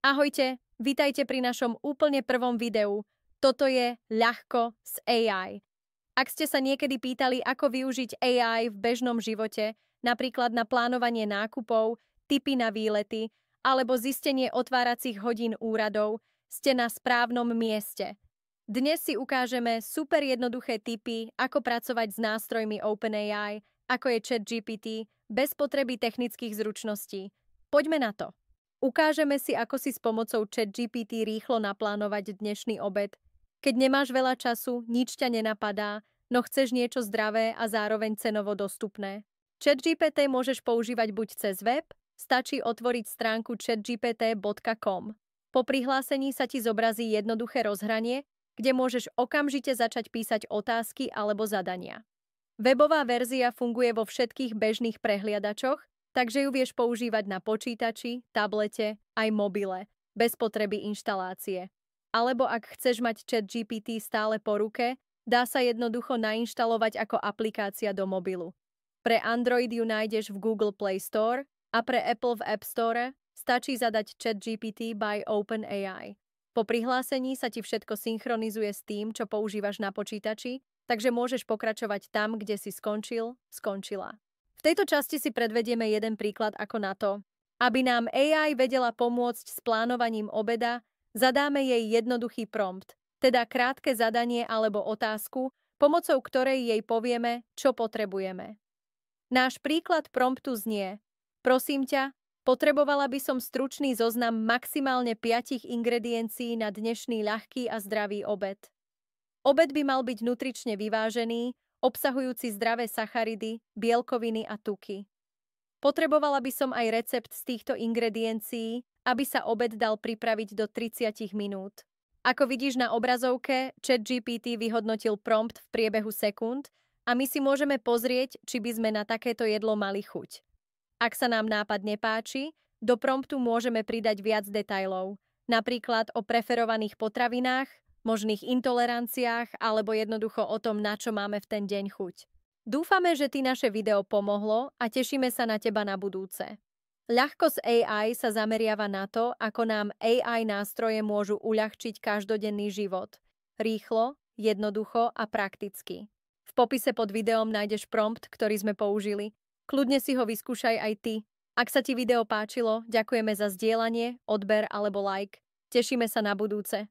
Ahojte, vitajte pri našom úplne prvom videu. Toto je ľahko s AI. Ak ste sa niekedy pýtali, ako využiť AI v bežnom živote, napríklad na plánovanie nákupov, tipy na výlety alebo zistenie otváracích hodín úradov, ste na správnom mieste. Dnes si ukážeme super jednoduché tipy, ako pracovať s nástrojmi OpenAI, ako je ChatGPT, bez potreby technických zručností. Poďme na to. Ukážeme si, ako si s pomocou ChatGPT rýchlo naplánovať dnešný obed. Keď nemáš veľa času, nič ťa nenapadá, no chceš niečo zdravé a zároveň cenovo dostupné. ChatGPT môžeš používať buď cez web, stačí otvoriť stránku chatgpt.com. Po prihlásení sa ti zobrazí jednoduché rozhranie, kde môžeš okamžite začať písať otázky alebo zadania. Webová verzia funguje vo všetkých bežných prehliadačoch, takže ju vieš používať na počítači, tablete, aj mobile, bez potreby inštalácie. Alebo ak chceš mať ChatGPT stále po ruke, dá sa jednoducho nainštalovať ako aplikácia do mobilu. Pre Android ju nájdeš v Google Play Store a pre Apple v App Store stačí zadať ChatGPT by OpenAI. Po prihlásení sa ti všetko synchronizuje s tým, čo používaš na počítači, takže môžeš pokračovať tam, kde si skončila. V tejto časti si predvedieme jeden príklad ako na to. Aby nám AI vedela pomôcť s plánovaním obeda, zadáme jej jednoduchý prompt, teda krátke zadanie alebo otázku, pomocou ktorej jej povieme, čo potrebujeme. Náš príklad promptu znie: prosím ťa, potrebovala by som stručný zoznam maximálne 5 ingrediencií na dnešný ľahký a zdravý obed. Obed by mal byť nutrične vyvážený, obsahujúci zdravé sacharidy, bielkoviny a tuky. Potrebovala by som aj recept z týchto ingrediencií, aby sa obed dal pripraviť do 30 minút. Ako vidíš na obrazovke, ChatGPT vyhodnotil prompt v priebehu sekúnd a my si môžeme pozrieť, či by sme na takéto jedlo mali chuť. Ak sa nám nápad nepáči, do promptu môžeme pridať viac detailov, napríklad o preferovaných potravinách, možných intoleranciách alebo jednoducho o tom, na čo máme v ten deň chuť. Dúfame, že ti naše video pomohlo a tešíme sa na teba na budúce. Ľahkosť AI sa zameriava na to, ako nám AI nástroje môžu uľahčiť každodenný život. Rýchlo, jednoducho a prakticky. V popise pod videom nájdeš prompt, ktorý sme použili. Kľudne si ho vyskúšaj aj ty. Ak sa ti video páčilo, ďakujeme za zdieľanie, odber alebo like. Tešíme sa na budúce.